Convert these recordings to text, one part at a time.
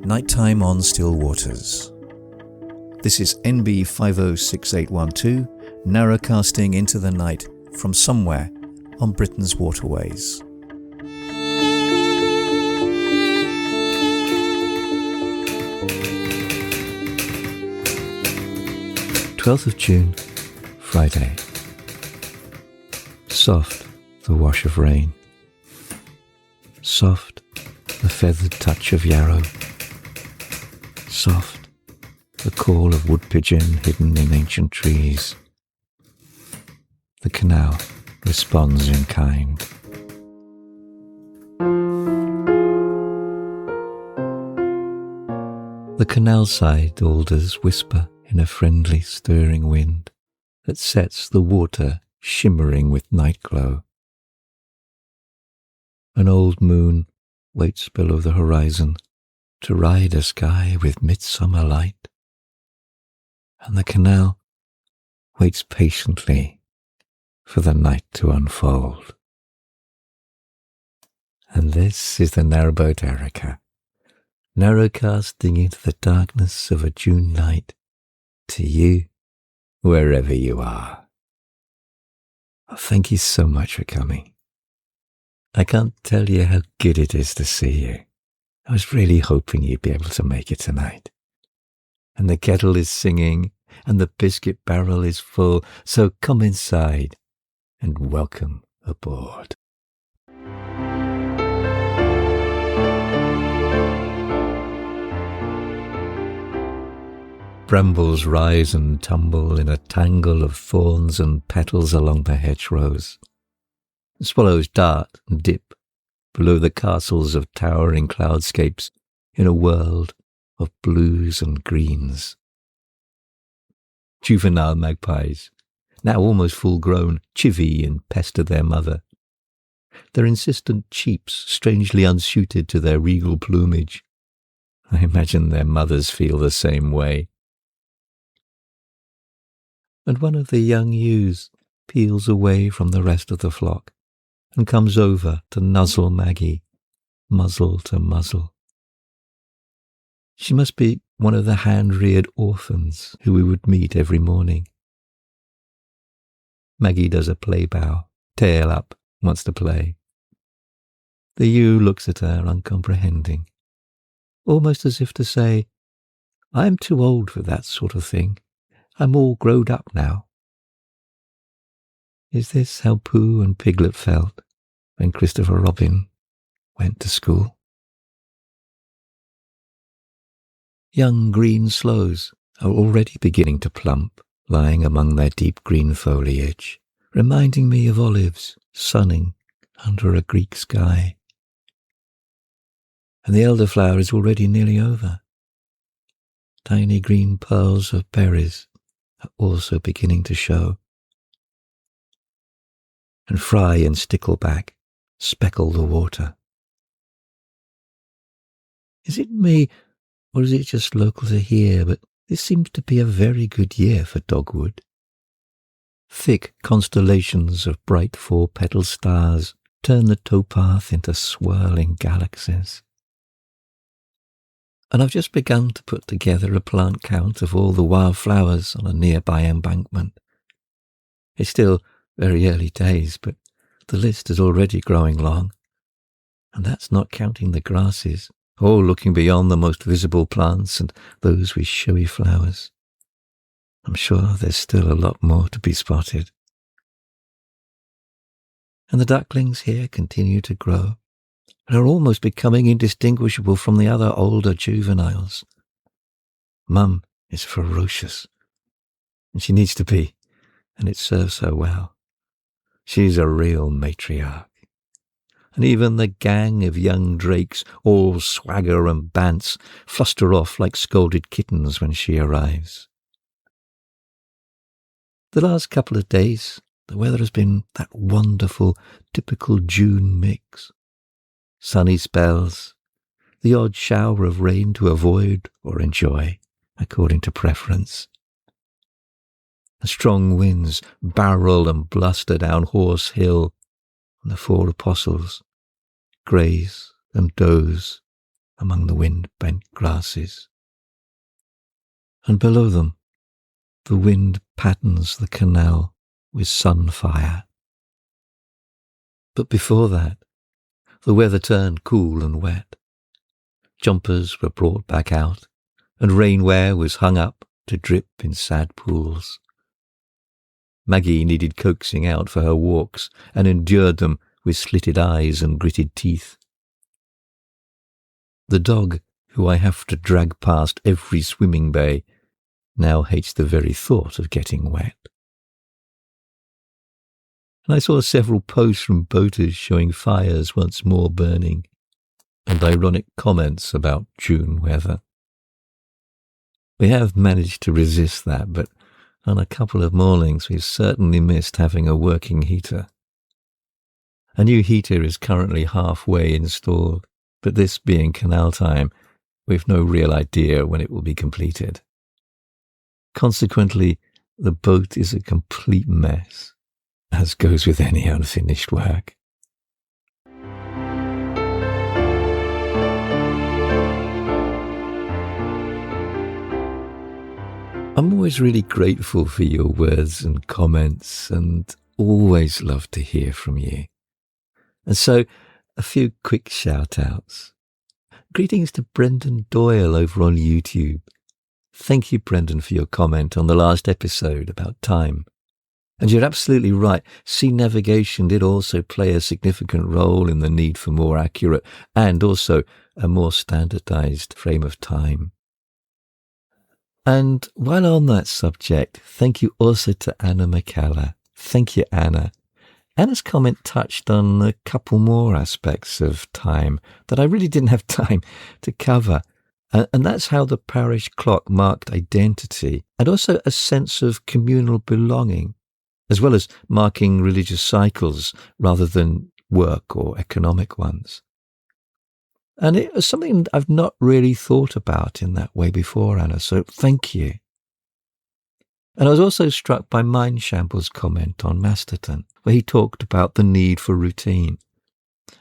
Nighttime on Still Waters. This is NB 506812, narrowcasting into the night from somewhere on Britain's waterways. June 12th, Friday. Soft the wash of rain. Soft the feathered touch of yarrow. Soft the call of wood pigeon hidden in ancient trees. The canal responds in kind. The canal side alders whisper in a friendly stirring wind that sets the water shimmering with night glow. An old moon waits below the horizon to ride a sky with midsummer light, and the canal waits patiently for the night to unfold. And this is the narrowboat Erica, narrowcasting into the darkness of a June night to you, wherever you are. Oh, thank you so much for coming. I can't tell you how good it is to see you. I was really hoping you'd be able to make it tonight. And the kettle is singing, and the biscuit barrel is full, so come inside and welcome aboard. Brambles rise and tumble in a tangle of thorns and petals along the hedgerows. Swallows dart and dip below the castles of towering cloudscapes in a world of blues and greens. Juvenile magpies, now almost full-grown, chivvy and pester their mother. Their insistent cheeps strangely unsuited to their regal plumage. I imagine their mothers feel the same way. And one of the young ewes peels away from the rest of the flock and comes over to nuzzle Maggie, muzzle to muzzle. She must be one of the hand-reared orphans who we would meet every morning. Maggie does a play bow, tail up, wants to play. The ewe looks at her uncomprehending, almost as if to say, I'm too old for that sort of thing. I'm all growed up now. Is this how Pooh and Piglet felt when Christopher Robin went to school? Young green sloes are already beginning to plump, lying among their deep green foliage, reminding me of olives sunning under a Greek sky. And the elderflower is already nearly over. Tiny green pearls of berries are also beginning to show. And fry and stickleback speckle the water. Is it me, or is it just local to here, but this seems to be a very good year for dogwood. Thick constellations of bright four-petaled stars turn the towpath into swirling galaxies. And I've just begun to put together a plant count of all the wild flowers on a nearby embankment. It's still very early days, but the list is already growing long. And that's not counting the grasses, all looking beyond the most visible plants and those with showy flowers. I'm sure there's still a lot more to be spotted. And the ducklings here continue to grow, and are almost becoming indistinguishable from the other older juveniles. Mum is ferocious, and she needs to be, and it serves her well. She's a real matriarch. And even the gang of young drakes, all swagger and bants, fluster off like scolded kittens when she arrives. The last couple of days, the weather has been that wonderful, typical June mix. Sunny spells, the odd shower of rain to avoid or enjoy, according to preference. Strong winds barrel and bluster down Horse Hill, and the four apostles graze and doze among the wind-bent grasses. And below them, the wind patterns the canal with sunfire. But before that, the weather turned cool and wet. Jumpers were brought back out, and rainwear was hung up to drip in sad pools. Maggie needed coaxing out for her walks, and endured them with slitted eyes and gritted teeth. The dog, who I have to drag past every swimming bay, now hates the very thought of getting wet. And I saw several posts from boaters showing fires once more burning, and ironic comments about June weather. We have managed to resist that, but on a couple of mornings we've certainly missed having a working heater. A new heater is currently halfway installed, but this being canal time, we've no real idea when it will be completed. Consequently, the boat is a complete mess, as goes with any unfinished work. I'm always really grateful for your words and comments, and always love to hear from you. And so, a few quick shout-outs. Greetings to Brendan Doyle over on YouTube. Thank you, Brendan, for your comment on the last episode about time. And you're absolutely right. Sea navigation did also play a significant role in the need for more accurate and also a more standardized frame of time. And while on that subject, thank you also to Anna McKellar. Thank you, Anna. Anna's comment touched on a couple more aspects of time that I really didn't have time to cover. And that's how the parish clock marked identity and also a sense of communal belonging, as well as marking religious cycles rather than work or economic ones. And it was something I've not really thought about in that way before, Anna, so thank you. And I was also struck by Shambles' comment on Masterton, where he talked about the need for routine.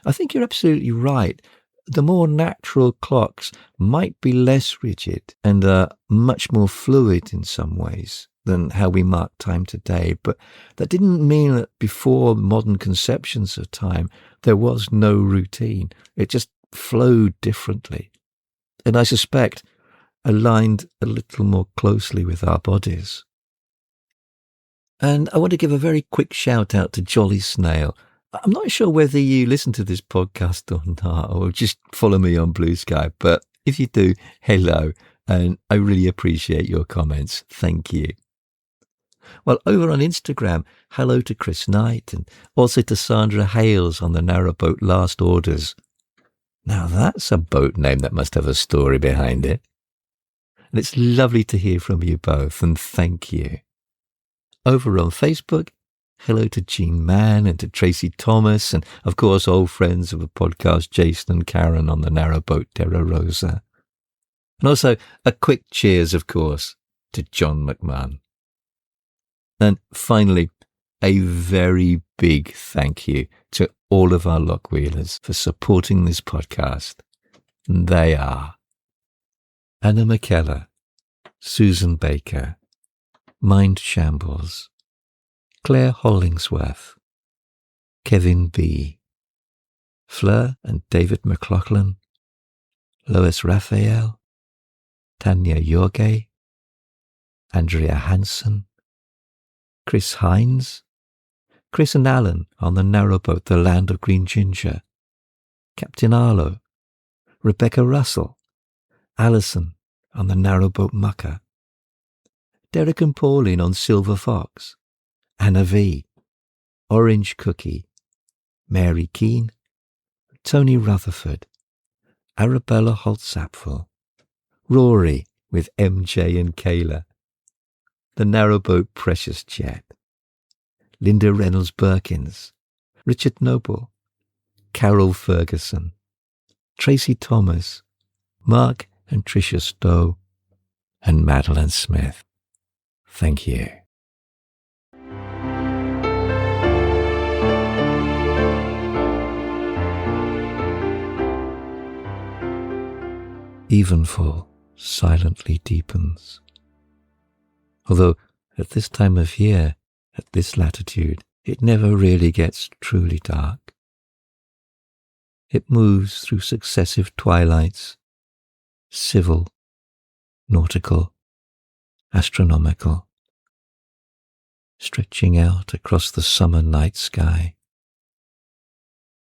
I think you're absolutely right. The more natural clocks might be less rigid and much more fluid in some ways than how we mark time today. But that didn't mean that before modern conceptions of time, there was no routine. It just flowed differently. And I suspect aligned a little more closely with our bodies. And I want to give a very quick shout out to Jolly Snail. I'm not sure whether you listen to this podcast or not, or just follow me on Blue Sky, but if you do, hello, and I really appreciate your comments. Thank you. Well, over on Instagram, hello to Chris Knight and also to Sandra Hales on the narrowboat Last Orders. Now that's a boat name that must have a story behind it. And it's lovely to hear from you both, and thank you. Over on Facebook, hello to Jean Mann and to Tracy Thomas, and of course old friends of the podcast, Jason and Karen on the narrowboat Terra Rosa. And also a quick cheers, of course, to John McMahon. And finally, a very big thank you to all of our Lockwheelers for supporting this podcast. And they are Anna McKellar, Susan Baker, Mind Shambles, Clare Hollingsworth, Kevin B., Fleur and David Mcloughlin, Lois Raphael, Tania Yorgey, Andrea Hansen, Chris Hinds, Chris and Alan on the narrowboat The Land of Green Ginger, Captain Arlo, Rebecca Russell, Allison on the narrowboat Mukka, Derek and Pauline on Silver Fox, Anna V, Orange Cookie, Mary Keane, Tony Rutherford, Arabella Holtzapfel, Rory with MJ and Kayla, the narrowboat Precious Jet, Linda Reynolds Birkins, Richard Noble, Carol Ferguson, Tracy Thomas, Mark and Tricia Stowe, and Madeline Smith. Thank you. evenfall silently deepens. Although at this time of year, at this latitude, it never really gets truly dark. It moves through successive twilights, civil, nautical, astronomical, stretching out across the summer night sky.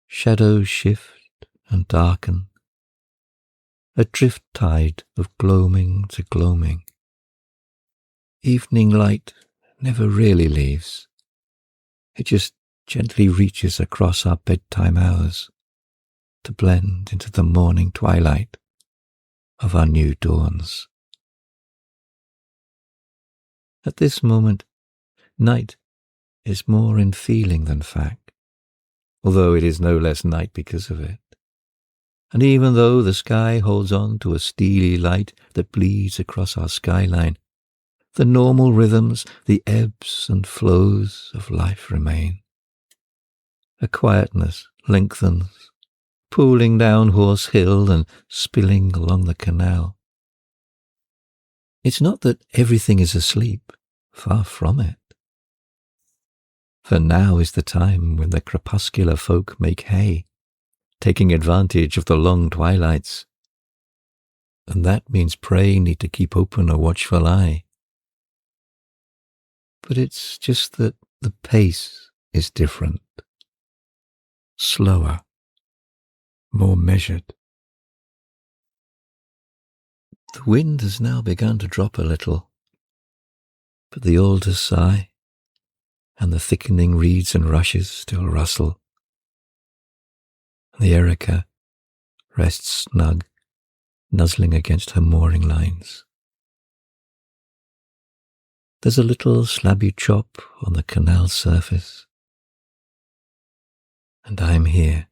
Shadows shift and darken, a drift tide of gloaming to gloaming. Evening light never really leaves. It just gently reaches across our bedtime hours to blend into the morning twilight of our new dawns. At this moment, night is more in feeling than fact, although it is no less night because of it. And even though the sky holds on to a steely light that bleeds across our skyline, the normal rhythms, the ebbs and flows of life remain. A quietness lengthens, pooling down Horse Hill and spilling along the canal. It's not that everything is asleep, far from it. For now is the time when the crepuscular folk make hay, taking advantage of the long twilights. And that means prey need to keep open a watchful eye. But it's just that the pace is different. Slower, more measured. The wind has now begun to drop a little, but the alders sigh, and the thickening reeds and rushes still rustle. The Erica rests snug, nuzzling against her mooring lines. There's a little slabby chop on the canal surface, and I'm here,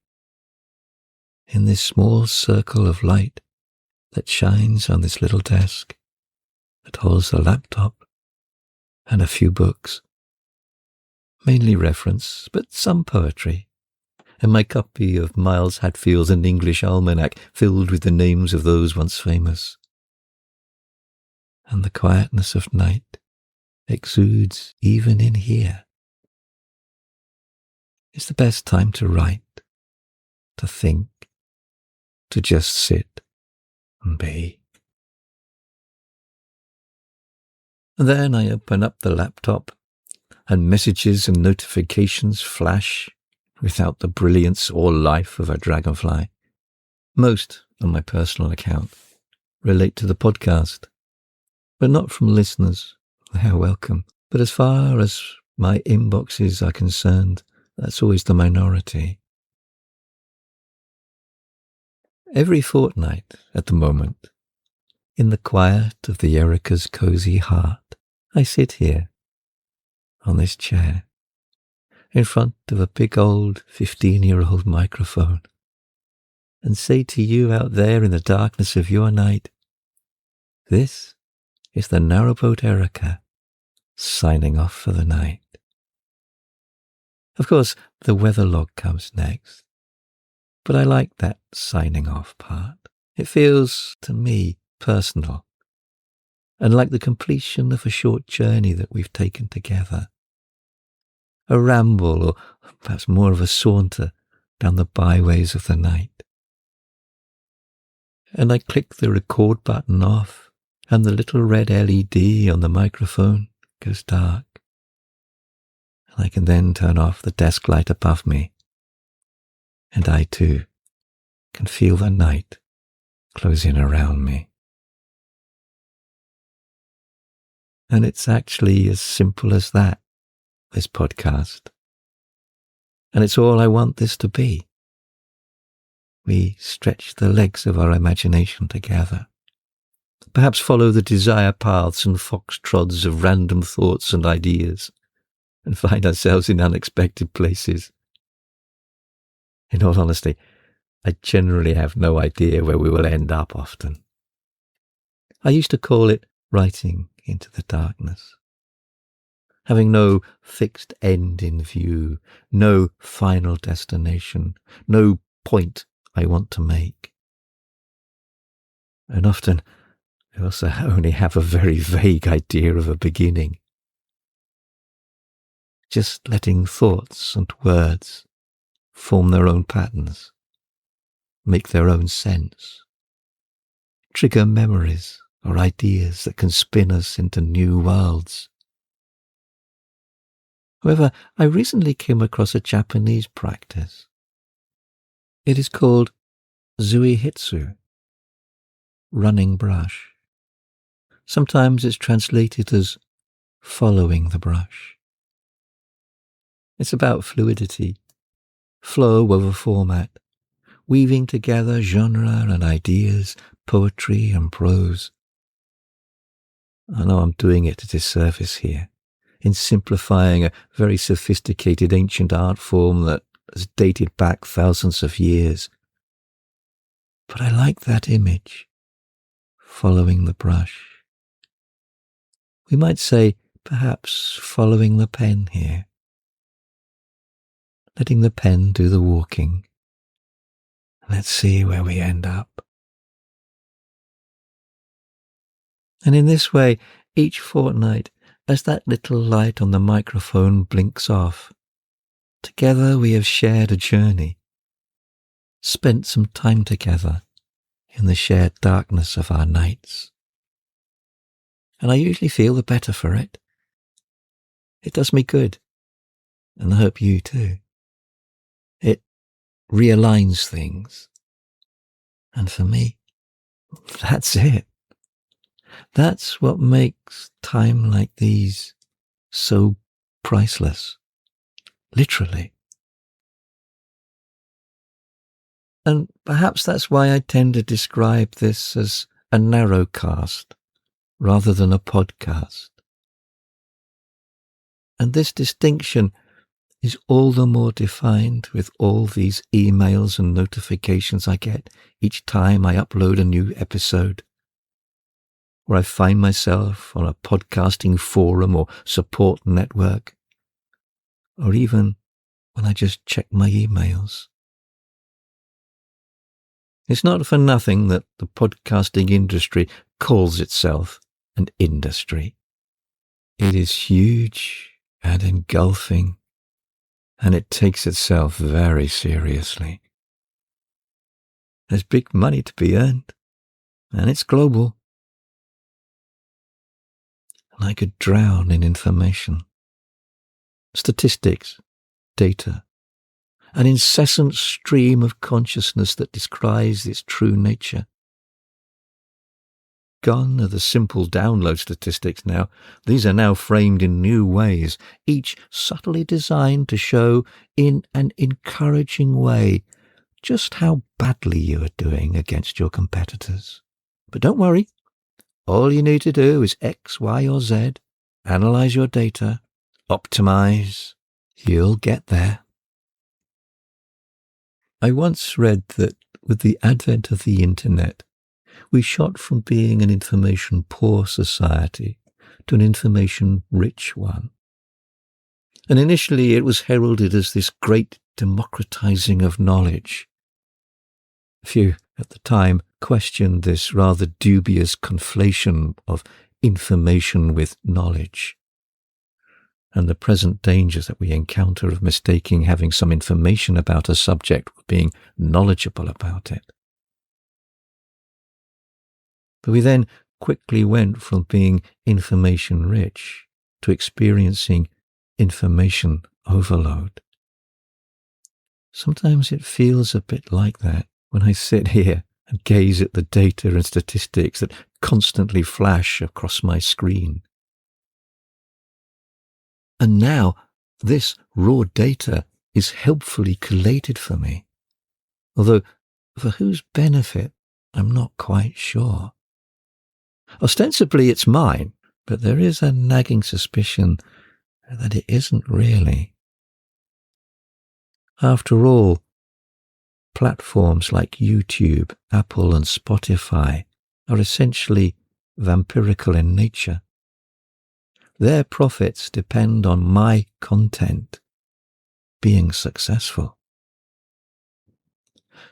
in this small circle of light that shines on this little desk that holds a laptop and a few books, mainly reference, but some poetry, and my copy of Miles Hatfield's An English Almanac filled with the names of those once famous. And the quietness of night exudes even in here. It's the best time to write, to think, to just sit and be. And then I open up the laptop, and messages and notifications flash without the brilliance or life of a dragonfly. Most, on my personal account, relate to the podcast, but not from listeners. They are welcome. But as far as my inboxes are concerned, that's always the minority. Every fortnight, at the moment, in the quiet of the Erica's cosy heart, I sit here, on this chair, in front of a big old 15-year-old microphone, and say to you out there in the darkness of your night, this is the narrowboat Erica, signing off for the night. Of course, the weather log comes next, but I like that signing off part. It feels, to me, personal, and like the completion of a short journey that we've taken together. A ramble, or perhaps more of a saunter down the byways of the night. And I click the record button off, and the little red LED on the microphone goes dark. And I can then turn off the desk light above me, and I too can feel the night close in around me. And it's actually as simple as that, this podcast. And it's all I want this to be. We stretch the legs of our imagination together, perhaps follow the desire paths and foxtrots of random thoughts and ideas, and find ourselves in unexpected places. In all honesty, I generally have no idea where we will end up often. I used to call it writing into the darkness, having no fixed end in view, no final destination, no point I want to make. And often we also only have a very vague idea of a beginning. Just letting thoughts and words form their own patterns, make their own sense, trigger memories or ideas that can spin us into new worlds. However, I recently came across a Japanese practice. It is called zuihitsu, running brush. Sometimes it's translated as following the brush. It's about fluidity, flow over format, weaving together genre and ideas, poetry and prose. I know I'm doing it a disservice here, in simplifying a very sophisticated ancient art form that has dated back thousands of years. But I like that image, following the brush. We might say, perhaps, following the pen here. Letting the pen do the walking. Let's see where we end up. And in this way, each fortnight, as that little light on the microphone blinks off, together we have shared a journey, spent some time together in the shared darkness of our nights. And I usually feel the better for it. It does me good, and I hope you too. It realigns things. And for me, that's it. That's what makes time like these so priceless, literally. And perhaps that's why I tend to describe this as a narrowcast rather than a podcast. And this distinction is all the more defined with all these emails and notifications I get each time I upload a new episode, or I find myself on a podcasting forum or support network, or even when I just check my emails. It's not for nothing that the podcasting industry calls itself an industry. It is huge and engulfing, and it takes itself very seriously. There's big money to be earned, and it's global. And I could drown in information, statistics, data, an incessant stream of consciousness that describes its true nature. Gone are the simple download statistics now. These are now framed in new ways, each subtly designed to show in an encouraging way just how badly you are doing against your competitors. But don't worry. All you need to do is X, Y, or Z, analyze your data, optimize. You'll get there. I once read that with the advent of the internet, we shot from being an information-poor society to an information-rich one. And initially it was heralded as this great democratizing of knowledge. Few at the time questioned this rather dubious conflation of information with knowledge, and the present dangers that we encounter of mistaking having some information about a subject with being knowledgeable about it. But we then quickly went from being information-rich to experiencing information overload. Sometimes it feels a bit like that when I sit here and gaze at the data and statistics that constantly flash across my screen. And now this raw data is helpfully collated for me, although for whose benefit I'm not quite sure. Ostensibly it's mine, but there is a nagging suspicion that it isn't really. After all, platforms like YouTube, Apple, and Spotify are essentially vampirical in nature. Their profits depend on my content being successful.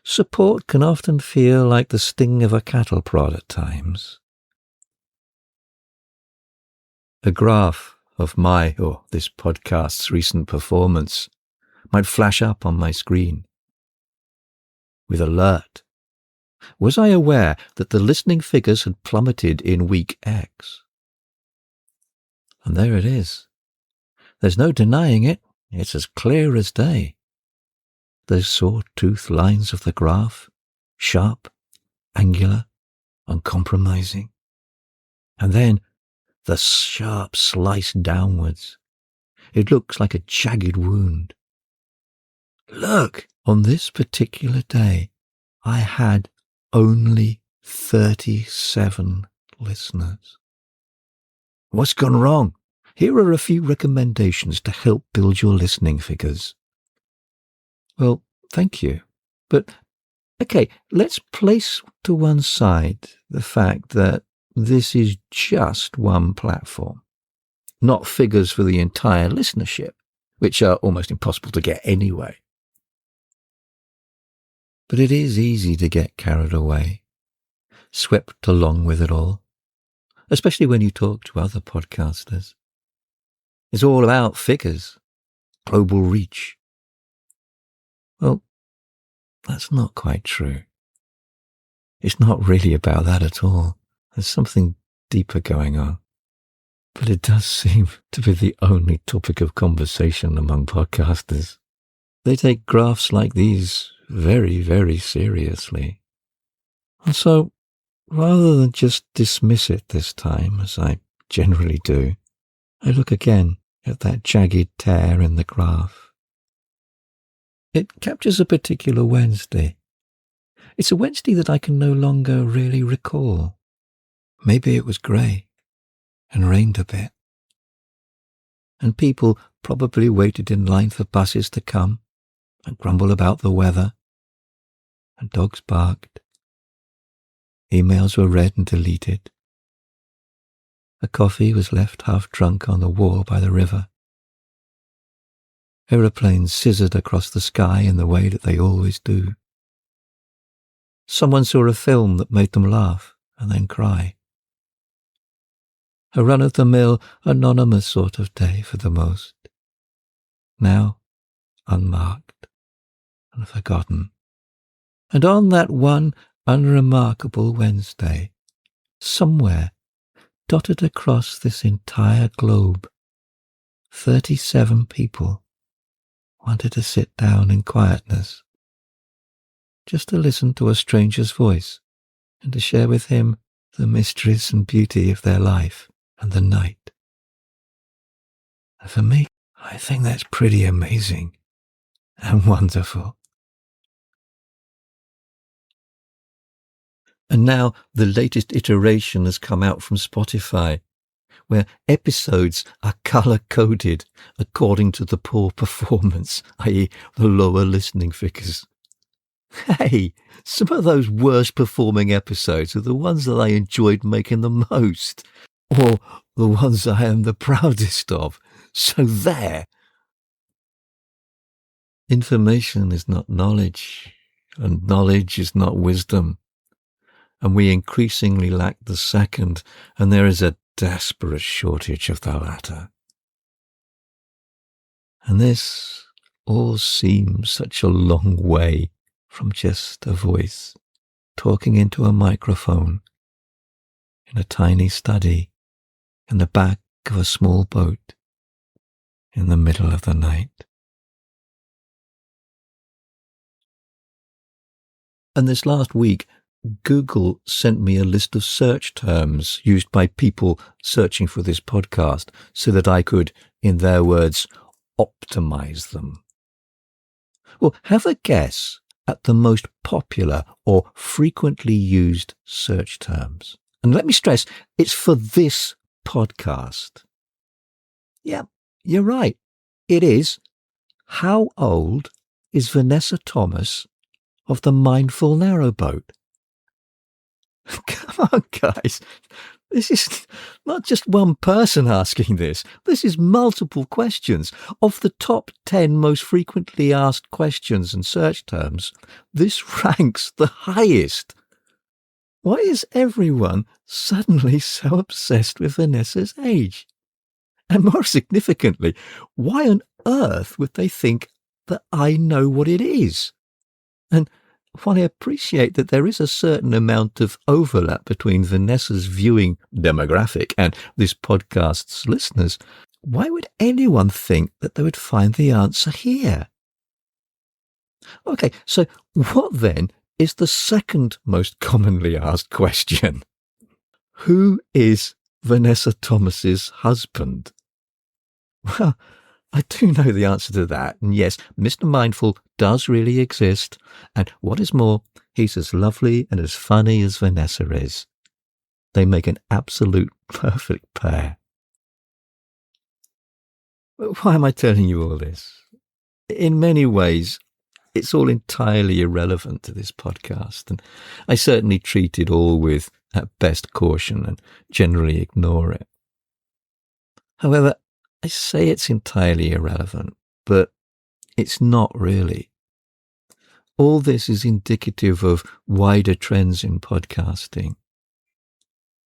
support can often feel like the sting of a cattle prod at times. A graph of my or this podcast's recent performance might flash up on my screen. With alert, was I aware that the listening figures had plummeted in week X? And there it is. There's no denying it. It's as clear as day. Those saw-tooth lines of the graph, sharp, angular, uncompromising. And then the sharp slice downwards. It looks like a jagged wound. Look! On this particular day, I had only 37 listeners. What's gone wrong? Here are a few recommendations to help build your listening figures. Well, thank you. But, okay, let's place to one side the fact that this is just one platform, not figures for the entire listenership, which are almost impossible to get anyway. But it is easy to get carried away, swept along with it all, especially when you talk to other podcasters. It's all about figures, global reach. Well, that's not quite true. It's not really about that at all. There's something deeper going on. But it does seem to be the only topic of conversation among podcasters. They take graphs like these very, very seriously. And so, rather than just dismiss it this time, as I generally do, I look again at that jagged tear in the graph. It captures a particular Wednesday. It's a Wednesday that I can no longer really recall. Maybe it was grey and rained a bit. And people probably waited in line for buses to come and grumble about the weather. And dogs barked. Emails were read and deleted. A coffee was left half drunk on the wall by the river. Aeroplanes scissored across the sky in the way that they always do. Someone saw a film that made them laugh and then cry. A run-of-the-mill, anonymous sort of day for the most. Now unmarked and forgotten. And on that one unremarkable Wednesday, somewhere, dotted across this entire globe, 37 people wanted to sit down in quietness, just to listen to a stranger's voice and to share with him the mysteries and beauty of their life and the night. And for me, I think that's pretty amazing and wonderful. And now the latest iteration has come out from Spotify, where episodes are colour-coded according to the poor performance, i.e. the lower listening figures. Hey, some of those worst-performing episodes are the ones that I enjoyed making the most, or the ones I am the proudest of. So there. Information is not knowledge, and knowledge is not wisdom. And we increasingly lack the second, and there is a desperate shortage of the latter. And this all seems such a long way from just a voice talking into a microphone in a tiny study in the back of a small boat in the middle of the night. And this last week, Google sent me a list of search terms used by people searching for this podcast so that I could, in their words, optimize them. Well, have a guess at the most popular or frequently used search terms. And let me stress, it's for this podcast. Yeah, you're right. It is, how old is Vanessa Thomas of the Mindful Narrowboat? Come on, guys. This is not just one person asking this. This is multiple questions. Of the top 10 most frequently asked questions and search terms, this ranks the highest. Why is everyone suddenly so obsessed with Vanessa's age? And more significantly, why on earth would they think that I know what it is? And while I appreciate that there is a certain amount of overlap between Vanessa's viewing demographic and this podcast's listeners, why would anyone think that they would find the answer here? Okay, so what then is the second most commonly asked question? Who is Vanessa Thomas's husband? Well, I do know the answer to that, and yes, Mr. Mindful does really exist, and what is more, he's as lovely and as funny as Vanessa is. They make an absolute perfect pair. Why am I telling you all this? In many ways, it's all entirely irrelevant to this podcast, and I certainly treat it all with, at best, caution and generally ignore it. However, I say it's entirely irrelevant, but it's not really. All this is indicative of wider trends in podcasting.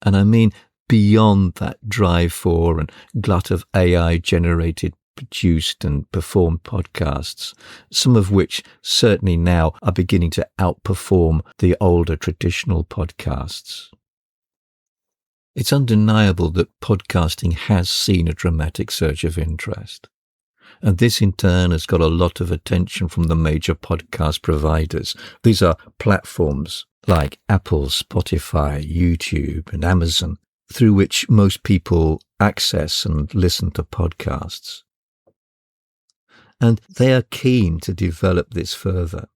And I mean beyond that drive for and glut of AI-generated, produced and performed podcasts, some of which certainly now are beginning to outperform the older traditional podcasts. It's undeniable that podcasting has seen a dramatic surge of interest. And this in turn has got a lot of attention from the major podcast providers. These are platforms like Apple, Spotify, YouTube and Amazon, through which most people access and listen to podcasts. And they are keen to develop this further.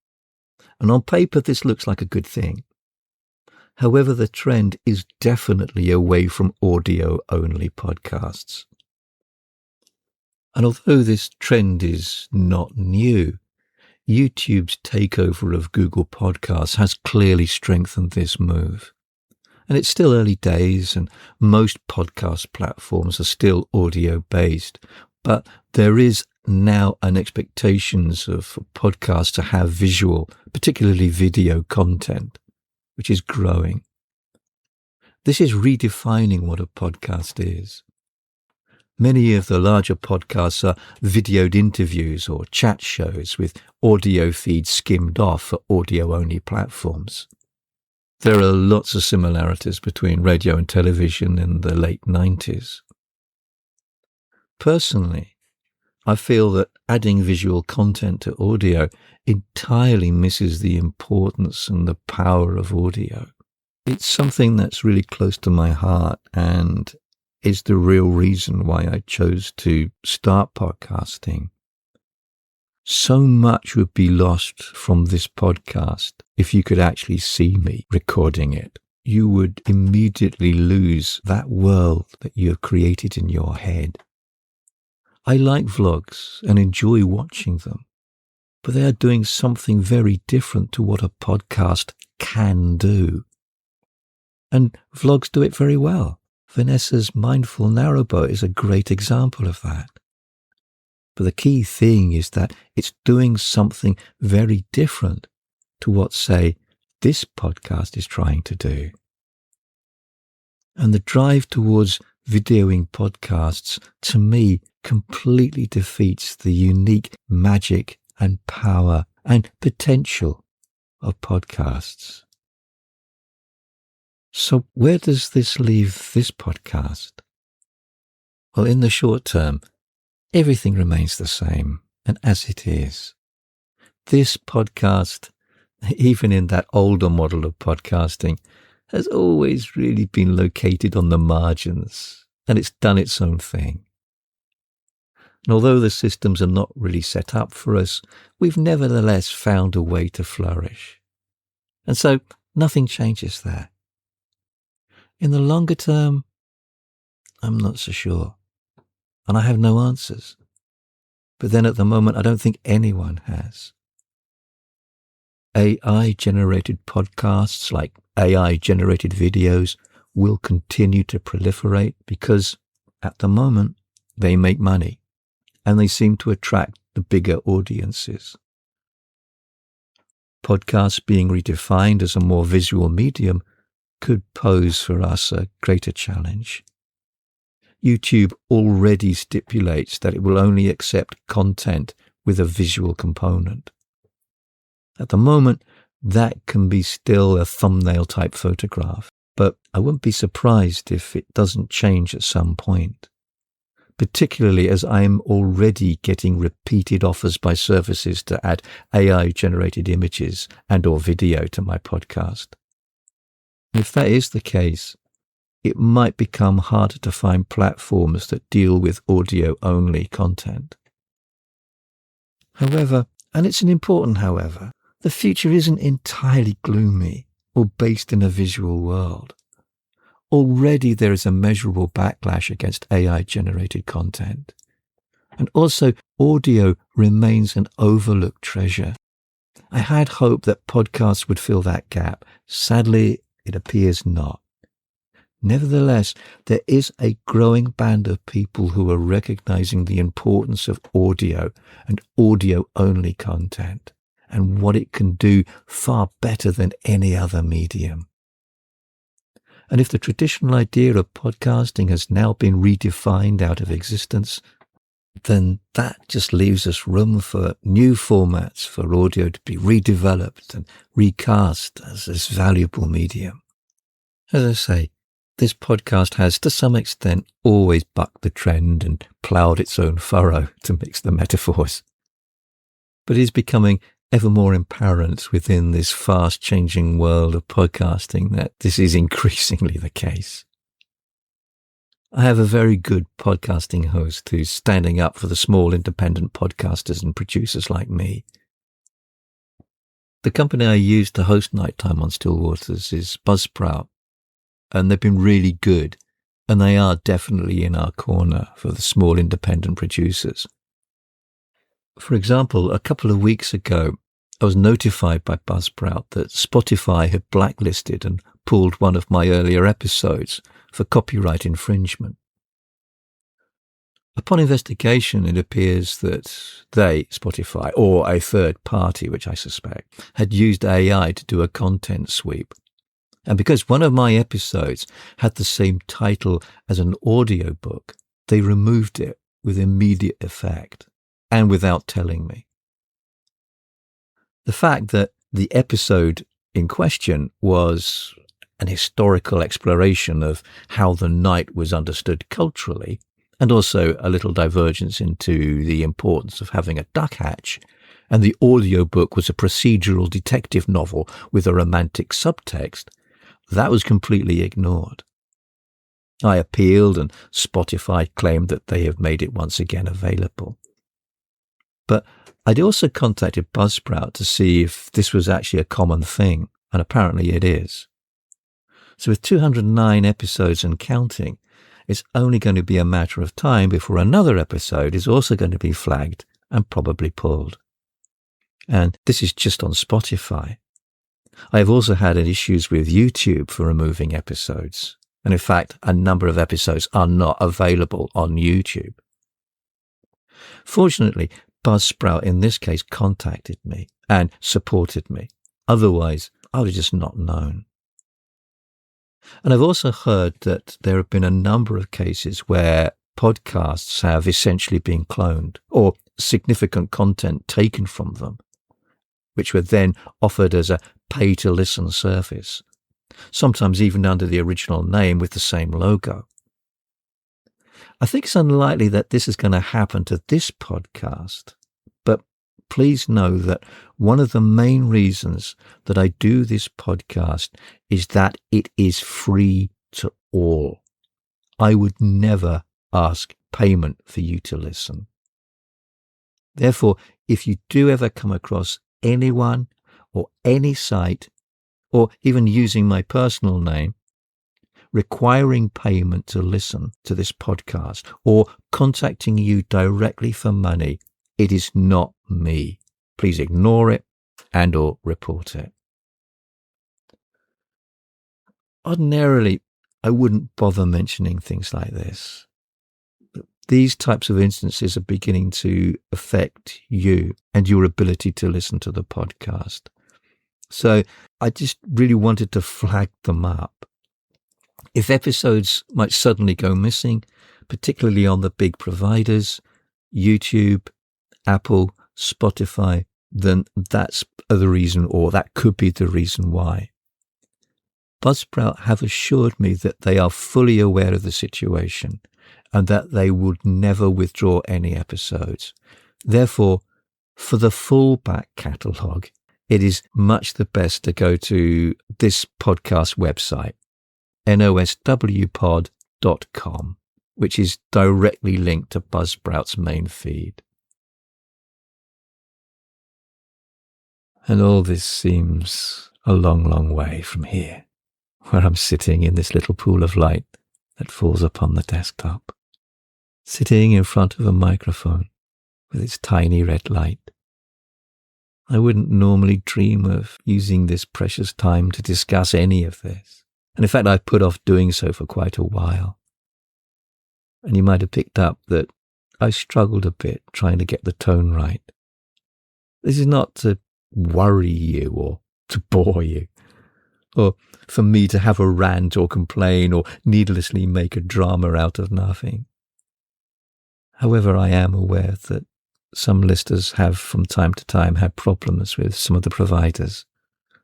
And on paper, this looks like a good thing. However, the trend is definitely away from audio-only podcasts. And although this trend is not new, YouTube's takeover of Google Podcasts has clearly strengthened this move. And it's still early days, and most podcast platforms are still audio-based, but there is now an expectation of podcasts to have visual, particularly video content, which is growing. This is redefining what a podcast is. Many of the larger podcasts are videoed interviews or chat shows with audio feeds skimmed off for audio-only platforms. There are lots of similarities between radio and television in the late 90s. Personally, I feel that adding visual content to audio entirely misses the importance and the power of audio. It's something that's really close to my heart and is the real reason why I chose to start podcasting. So much would be lost from this podcast if you could actually see me recording it. You would immediately lose that world that you have created in your head. I like vlogs and enjoy watching them, but they are doing something very different to what a podcast can do. And vlogs do it very well. Vanessa's Mindful Narrowboat is a great example of that. But the key thing is that it's doing something very different to what, say, this podcast is trying to do. And the drive towards videoing podcasts, to me, completely defeats the unique magic and power and potential of podcasts. So where does this leave this podcast? Well, in the short term, everything remains the same and as it is. This podcast, even in that older model of podcasting, has always really been located on the margins, and it's done its own thing. And although the systems are not really set up for us, we've nevertheless found a way to flourish. And so nothing changes there. In the longer term, I'm not so sure, and I have no answers. But then at the moment, I don't think anyone has. AI-generated podcasts like AI-generated videos will continue to proliferate because, at the moment, they make money and they seem to attract the bigger audiences. Podcasts being redefined as a more visual medium could pose for us a greater challenge. YouTube already stipulates that it will only accept content with a visual component. At the moment, that can be still a thumbnail-type photograph, but I wouldn't be surprised if it doesn't change at some point, particularly as I am already getting repeated offers by services to add AI-generated images and/or video to my podcast. If that is the case, it might become harder to find platforms that deal with audio-only content. However, and it's an important however, the future isn't entirely gloomy or based in a visual world. Already there is a measurable backlash against AI-generated content. And also, audio remains an overlooked treasure. I had hoped that podcasts would fill that gap. Sadly, it appears not. Nevertheless, there is a growing band of people who are recognizing the importance of audio and audio-only content and what it can do far better than any other medium. And if the traditional idea of podcasting has now been redefined out of existence, then that just leaves us room for new formats for audio to be redeveloped and recast as this valuable medium. As I say, this podcast has, to some extent, always bucked the trend and ploughed its own furrow, to mix the metaphors. But it is becoming ever more apparent within this fast-changing world of podcasting that this is increasingly the case. I have a very good podcasting host who's standing up for the small independent podcasters and producers like me. The company I use to host Nighttime on Still Waters is Buzzsprout, and they've been really good, and they are definitely in our corner for the small independent producers. For example, a couple of weeks ago, I was notified by Buzzsprout that Spotify had blacklisted and pulled one of my earlier episodes for copyright infringement. Upon investigation, it appears that they, Spotify, or a third party, which I suspect, had used AI to do a content sweep. And because one of my episodes had the same title as an audiobook, they removed it with immediate effect and without telling me. The fact that the episode in question was an historical exploration of how the night was understood culturally, and also a little divergence into the importance of having a duck hatch, and the audiobook was a procedural detective novel with a romantic subtext, that was completely ignored. I appealed and Spotify claimed that they have made it once again available. But I'd also contacted Buzzsprout to see if this was actually a common thing, and apparently it is. So with 209 episodes and counting, it's only going to be a matter of time before another episode is also going to be flagged and probably pulled. And this is just on Spotify. I have also had issues with YouTube for removing episodes. And in fact, a number of episodes are not available on YouTube. Fortunately, Buzzsprout in this case contacted me and supported me. Otherwise, I would have just not known. And I've also heard that there have been a number of cases where podcasts have essentially been cloned or significant content taken from them, which were then offered as a pay-to-listen service, sometimes even under the original name with the same logo. I think it's unlikely that this is going to happen to this podcast, but please know that one of the main reasons that I do this podcast is that it is free to all. I would never ask payment for you to listen. Therefore, if you do ever come across anyone or any site, or even using my personal name, requiring payment to listen to this podcast or contacting you directly for money, it is not me. Please ignore it and or report it. Ordinarily, I wouldn't bother mentioning things like this. These types of instances are beginning to affect you and your ability to listen to the podcast. So I just really wanted to flag them up. If episodes might suddenly go missing, particularly on the big providers, YouTube, Apple, Spotify, then that's the reason, or that could be the reason why. Buzzsprout have assured me that they are fully aware of the situation and that they would never withdraw any episodes. Therefore, for the full back catalogue, it is much the best to go to this podcast website, noswpod.com, which is directly linked to Buzzsprout's main feed. And all this seems a long, long way from here, where I'm sitting in this little pool of light that falls upon the desktop, sitting in front of a microphone with its tiny red light. I wouldn't normally dream of using this precious time to discuss any of this. And in fact, I've put off doing so for quite a while. And you might have picked up that I struggled a bit trying to get the tone right. This is not to worry you or to bore you, or for me to have a rant or complain or needlessly make a drama out of nothing. However, I am aware that some listeners have from time to time had problems with some of the providers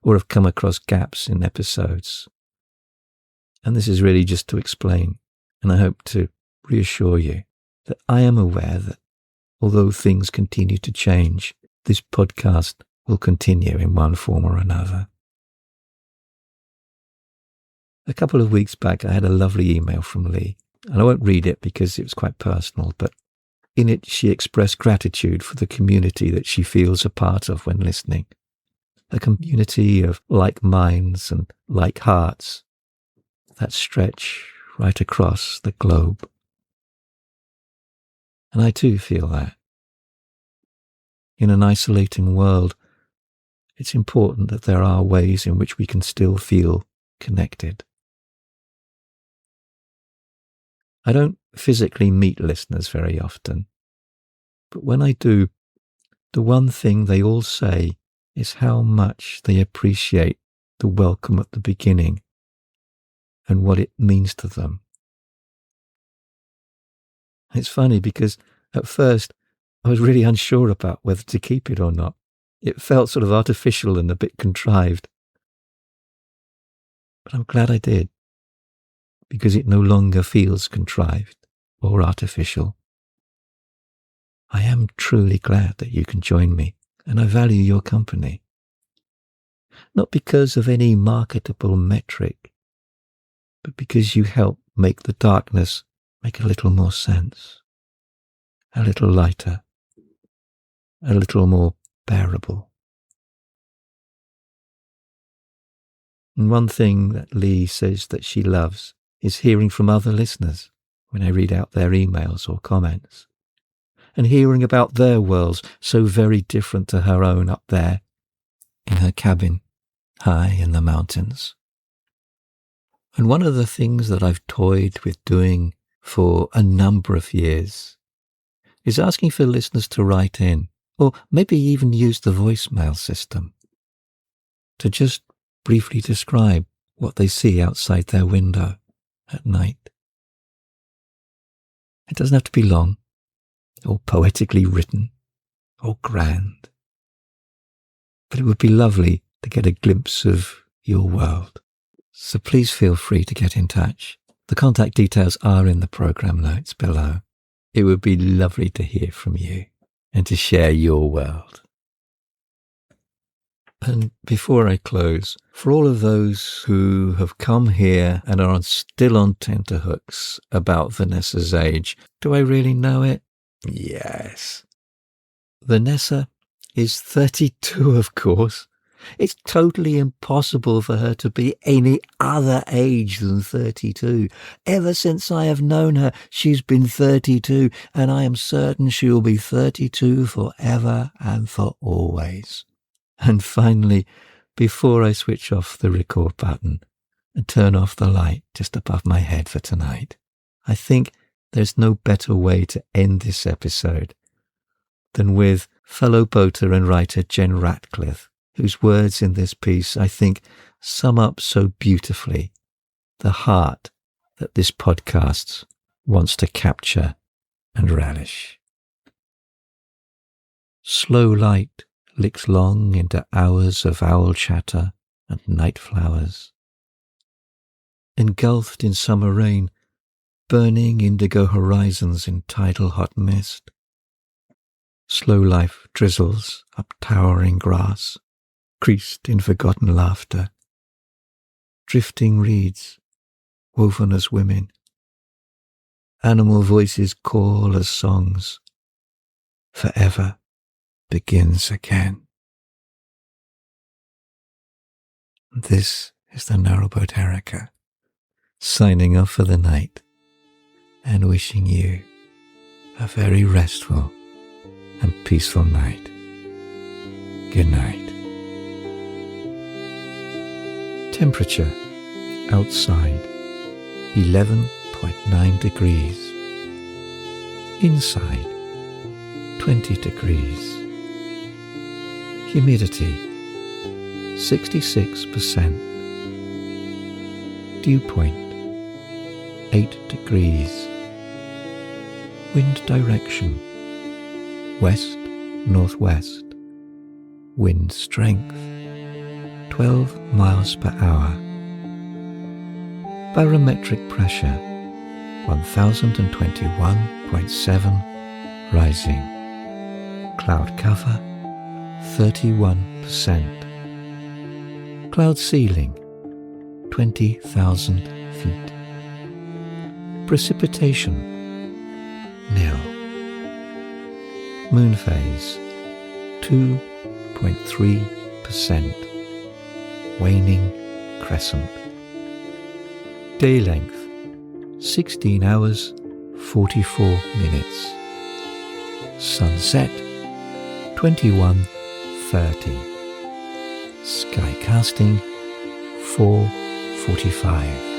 or have come across gaps in episodes. And this is really just to explain, and I hope to reassure you that I am aware that although things continue to change, this podcast will continue in one form or another. A couple of weeks back, I had a lovely email from Lee, and I won't read it because it was quite personal, but in it she expressed gratitude for the community that she feels a part of when listening, a community of like minds and like hearts that stretch right across the globe. And I too feel that. In an isolating world, it's important that there are ways in which we can still feel connected. I don't physically meet listeners very often, but when I do, the one thing they all say is how much they appreciate the welcome at the beginning and what it means to them. It's funny because at first I was really unsure about whether to keep it or not. It felt sort of artificial and a bit contrived. But I'm glad I did, because it no longer feels contrived or artificial. I am truly glad that you can join me, and I value your company. Not because of any marketable metric, but because you help make the darkness make a little more sense, a little lighter, a little more bearable. And one thing that Lee says that she loves is hearing from other listeners when I read out their emails or comments, and hearing about their worlds so very different to her own up there in her cabin high in the mountains. And one of the things that I've toyed with doing for a number of years is asking for listeners to write in, or maybe even use the voicemail system, to just briefly describe what they see outside their window at night. It doesn't have to be long, or poetically written, or grand. But it would be lovely to get a glimpse of your world. So please feel free to get in touch. The contact details are in the program notes below. It would be lovely to hear from you and to share your world. And before I close, for all of those who have come here and are still on tenterhooks about Vanessa's age, do I really know it? Yes. Vanessa is 32, of course. It's totally impossible for her to be any other age than 32. Ever since I have known her, she's been 32, and I am certain she will be 32 forever and for always. And finally, before I switch off the record button, and turn off the light just above my head for tonight. I think there's no better way to end this episode than with fellow boater and writer Jen Ratcliffe, whose words in this piece, I think, sum up so beautifully the heart that this podcast wants to capture and relish. Slow light licks long into hours of owl chatter and night flowers. Engulfed in summer rain, burning indigo horizons in tidal hot mist. Slow life drizzles up towering grass, creased in forgotten laughter. Drifting reeds, woven as women. Animal voices call as songs. Forever begins again. This is the narrowboat Erica, signing off for the night and wishing you a very restful and peaceful night. Good night. Temperature outside 11.9 degrees. Inside 20 degrees. Humidity 66%. Dew point 8 degrees. Wind direction west-northwest. Wind strength 12 miles per hour. Barometric pressure 1021.7 rising. Cloud cover 31%. Cloud ceiling 20,000 feet. Precipitation nil. Moon phase 2.3%. Waning crescent. Day length 16 hours 44 minutes. Sunset 21:30. Sky casting 4:45.